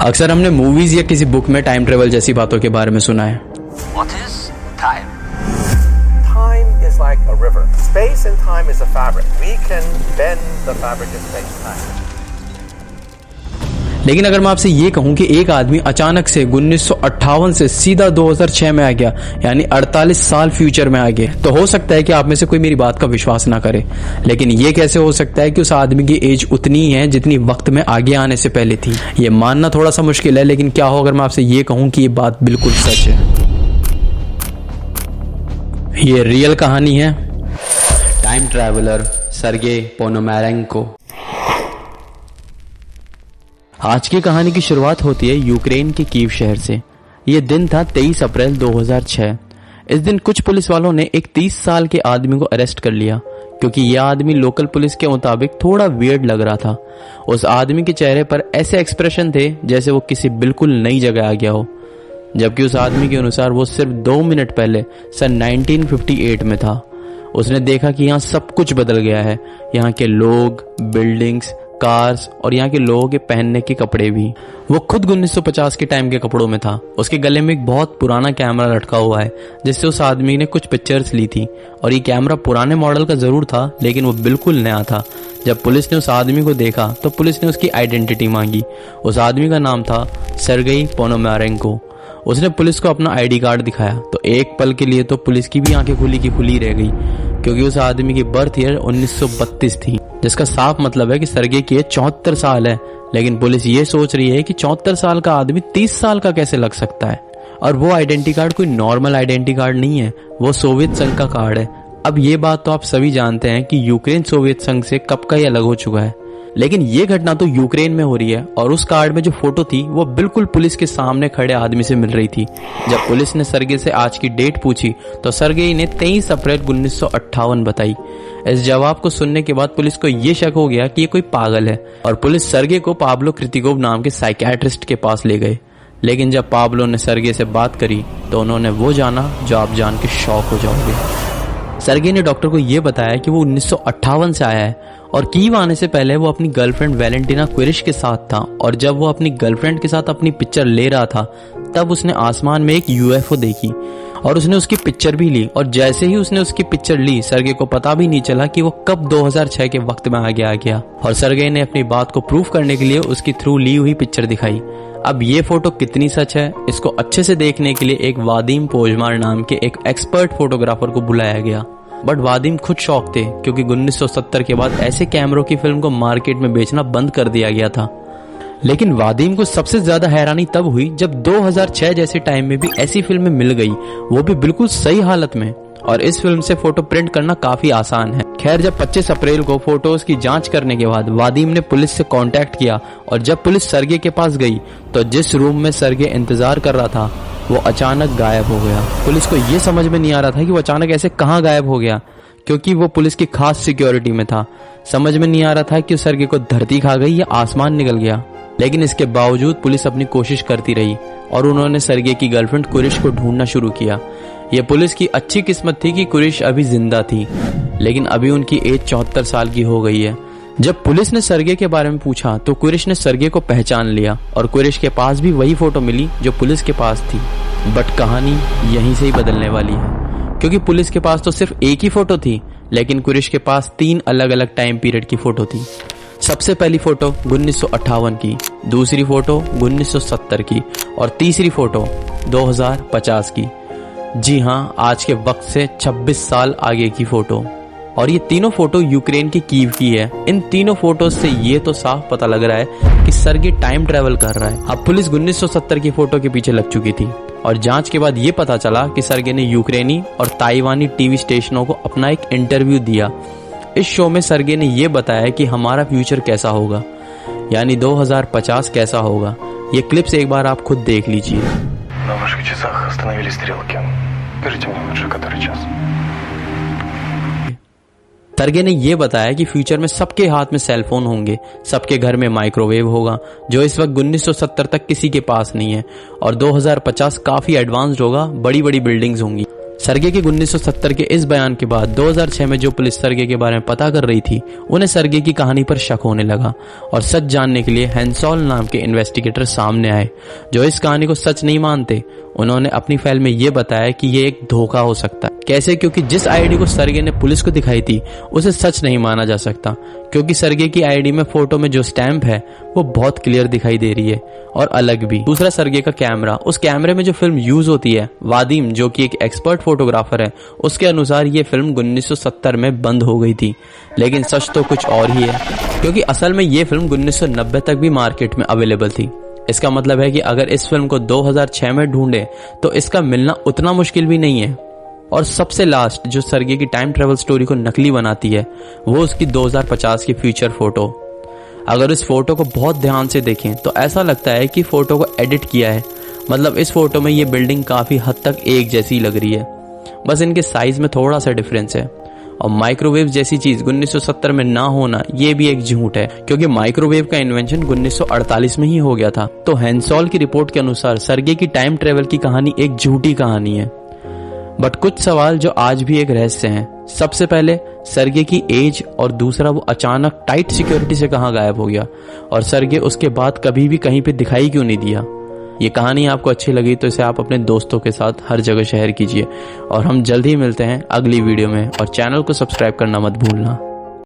अक्सर हमने मूवीज या किसी बुक में टाइम ट्रेवल जैसी बातों के बारे में सुना है। What is time? Time is like a river. Space and time is a fabric. We can bend the fabric of space-time. लेकिन अगर मैं आपसे ये कहूं कि एक आदमी अचानक से 1958 से सीधा 2006 में आ गया, यानी 48 साल फ्यूचर में आ गया, तो हो सकता है कि आप में से कोई मेरी बात का विश्वास ना करे। लेकिन ये कैसे हो सकता है कि उस आदमी की एज उतनी ही है जितनी वक्त में आगे आने से पहले थी? ये मानना थोड़ा सा मुश्किल है, लेकिन क्या हो अगर मैं आपसे ये कहूं कि ये बात बिल्कुल सच है। ये रियल कहानी है टाइम ट्रैवलर सर्गेई पोनोमारेंको। आज की कहानी की शुरुआत होती है यूक्रेन के कीव शहर से। यह दिन था 23 अप्रैल 2006। इस दिन कुछ पुलिस वालों ने एक 30 साल के आदमी को अरेस्ट कर लिया, क्योंकि यह आदमी लोकल पुलिस के मुताबिक थोड़ा वियर्ड लग रहा था। उस आदमी के चेहरे पर ऐसे एक्सप्रेशन थे जैसे वो किसी बिल्कुल नई जगह आ गया हो, जबकि उस आदमी के अनुसार वो सिर्फ 2 मिनट पहले सन 1958 में था। उसने देखा कि यहाँ सब कुछ बदल गया है। यहाँ के लोग, बिल्डिंग्स, कार्स और यहाँ के लोगों के पहनने के कपड़े भी। वो खुद 1950 के टाइम के कपड़ों में था। उसके गले में एक बहुत पुराना कैमरा लटका हुआ है, जिससे उस आदमी ने कुछ पिक्चर्स ली थी। और ये कैमरा पुराने मॉडल का जरूर था, लेकिन वो बिल्कुल नया था। जब पुलिस ने उस आदमी को देखा तो पुलिस ने उसकी आइडेंटिटी मांगी। उस आदमी का नाम था सर्गेई पोनोमारेंको। उसने पुलिस को अपना आईडी कार्ड दिखाया तो एक पल के लिए तो पुलिस की भी आंखें खुली की खुली रह गई, क्योंकि उस आदमी की बर्थ ईयर 1932 थी, जिसका साफ मतलब है कि सर्गेई की 74 साल है। लेकिन पुलिस ये सोच रही है कि 74 साल का आदमी 30 साल का कैसे लग सकता है। और वो आइडेंटिटी कार्ड कोई नॉर्मल आइडेंटिटी कार्ड नहीं है, वो सोवियत संघ का कार्ड है। अब ये बात तो आप सभी जानते हैं कि यूक्रेन सोवियत संघ से कब का ही अलग हो चुका है, लेकिन ये घटना तो यूक्रेन में हो रही है। और उस कार्ड में जो फोटो थी वो बिल्कुल पुलिस के सामने खड़े आदमी से मिल रही थी। जब पुलिस ने सर्गेई से आज की डेट पूछी तो सर्गेई ने 23 अप्रैल 1958 बताई। इस जवाब को सुनने के बाद पुलिस को ये शक हो गया कि ये कोई पागल है, और पुलिस सर्गेई को पाब्लो क्रितिकोव नाम के साइकियाट्रिस्ट के पास ले गए। लेकिन जब पाब्लो ने सर्गेई से बात करी तो उन्होंने वो जाना जो आप जान के शॉक हो जाओगे। सर्गेई ने डॉक्टर को ये बताया कि वो 1958 से आया है और कीव आने से पहले वो अपनी गर्लफ्रेंड वैलेंटिना क्विरिश के साथ था। और जब वो अपनी गर्लफ्रेंड के साथ अपनी पिक्चर ले रहा था तब उसने आसमान में एक यूएफओ देखी और उसने उसकी पिक्चर भी ली। और जैसे ही उसने उसकी पिक्चर ली, सर्गेई को पता भी नहीं चला कि वो कब 2006 के वक्त में आगे आ गया। और सर्गेई ने अपनी बात को प्रूफ करने के लिए उसकी थ्रू ली हुई पिक्चर दिखाई। अब ये फोटो कितनी सच है, इसको अच्छे से देखने के लिए एक वादिम पोजमार नाम के एक एक्सपर्ट फोटोग्राफर को बुलाया गया। बट वादिम खुद शौक थे, क्योंकि 1970 के बाद ऐसे कैमरों की फिल्म को मार्केट में बेचना बंद कर दिया गया था। लेकिन वादिम को सबसे ज्यादा हैरानी तब हुई जब 2006 जैसे टाइम में भी ऐसी फिल्में मिल गई, वो भी बिल्कुल सही हालत में। और इस फिल्म से फोटो प्रिंट करना काफी आसान है। खैर, जब 25 अप्रैल को फोटोज की जांच करने के बाद वादिम ने पुलिस से कांटेक्ट किया, और जब पुलिस सर्गेई के पास गई तो जिस रूम में सर्गेई इंतजार कर रहा था वो अचानक गायब हो गया। पुलिस को ये समझ में नहीं आ रहा था कि वो अचानक ऐसे कहाँ गायब हो गया, क्योंकि वो पुलिस की खास सिक्योरिटी में था। समझ में नहीं आ रहा था कि सर्गेई को धरती खा गई या आसमान निकल गया। लेकिन इसके बावजूद पुलिस अपनी कोशिश करती रही और उन्होंने सर्गेई की गर्लफ्रेंड क्विरिश को ढूंढना शुरू किया। ये पुलिस की अच्छी किस्मत थी कि क्विरिश अभी जिंदा थी, लेकिन अभी उनकी एज 74 साल की हो गई है। जब पुलिस ने सर्गेई के बारे में पूछा तो क्विरिश ने सर्गेई को पहचान लिया, और क्विरिश के पास भी वही फोटो मिली जो पुलिस के पास थी। बट कहानी यहीं से ही बदलने वाली है, क्योंकि पुलिस के पास तो सिर्फ एक ही फोटो थी, लेकिन क्विरिश के पास 3 अलग अलग टाइम पीरियड की फोटो थी। सबसे पहली फोटो 1958 की, दूसरी फोटो 1970 की और तीसरी फोटो 2050 की। जी हाँ, आज के वक्त से 26 साल आगे की फोटो। और ये तीनों फोटो यूक्रेन के कीव की है। इन तीनों फोटोज से ये तो साफ पता लग रहा है कि सर्गेई टाइम ट्रेवल कर रहा है। अब पुलिस 1970 की फोटो के पीछे लग चुकी थी, और जांच के बाद ये पता चला कि सर्गेई ने यूक्रेनी और ताइवानी टीवी स्टेशनों को अपना एक इंटरव्यू दिया। इस शो में सर्गेई ने ये बताया कि हमारा फ्यूचर कैसा होगा, यानी 2050 कैसा होगा। ये क्लिप्स एक बार आप खुद देख लीजिए। सर्गेई ने यह बताया कि फ्यूचर में सबके हाथ में सेलफोन होंगे, सबके घर में माइक्रोवेव होगा, जो इस वक्त 1970 तक किसी के पास नहीं है, और 2050 काफी एडवांस्ड होगा, बड़ी बड़ी बिल्डिंग्स होंगी। सर्गे के 1970 के इस बयान के बाद 2006 में जो पुलिस सर्गे के बारे में पता कर रही थी उन्हें सर्गे की कहानी पर शक होने लगा और सच जानने के लिए हैंसॉल नाम के इन्वेस्टिगेटर सामने आए जो इस कहानी को सच नहीं मानते। उन्होंने अपनी फाइल में ये बताया कि ये एक धोखा हो सकता है। कैसे? क्योंकि जिस आईडी को सर्गे ने पुलिस को दिखाई थी उसे सच नहीं माना जा सकता, क्योंकि सर्गे की आईडी में फोटो में जो स्टैंप है वो बहुत क्लियर दिखाई दे रही है और अलग भी। दूसरा, सर्गे का कैमरा, उस कैमरे में जो फिल्म यूज होती है, वादिम जो कि एक एक्सपर्ट फोटोग्राफर है, उसके अनुसार ये फिल्म 1970 में बंद हो गई थी। लेकिन सच तो कुछ और ही है, क्योंकि असल में ये फिल्म 1990 तक भी मार्केट में अवेलेबल थी। इसका मतलब है कि अगर इस फिल्म को 2006 में ढूंढे तो इसका मिलना उतना मुश्किल भी नहीं है। और सबसे लास्ट जो सर्गे की टाइम ट्रेवल स्टोरी को नकली बनाती है वो उसकी 2050 की फ्यूचर फोटो। अगर इस फोटो को बहुत ध्यान से देखें तो ऐसा लगता है कि फोटो को एडिट किया है। मतलब इस फोटो में ये बिल्डिंग काफी हद तक एक जैसी लग रही है, बस इनके साइज में थोड़ा सा डिफरेंस है। और माइक्रोवेव जैसी चीज 1970 में ना होना ये भी एक झूठ है, क्योंकि माइक्रोवेव का इन्वेंशन 1948 में ही हो गया था। तो हैंसॉल की रिपोर्ट के अनुसार सर्गे की टाइम ट्रेवल की कहानी एक झूठी कहानी है। बट कुछ सवाल जो आज भी एक रहस्य हैं। सबसे पहले सर्गे की एज, और दूसरा वो अचानक टाइट सिक्योरिटी से कहाँ गायब हो गया, और सर्गे उसके बाद कभी भी कहीं पे दिखाई क्यों नहीं दिया। ये कहानी आपको अच्छी लगी तो इसे आप अपने दोस्तों के साथ हर जगह शेयर कीजिए और हम जल्द ही मिलते हैं अगली वीडियो में। और चैनल को सब्सक्राइब करना मत भूलना।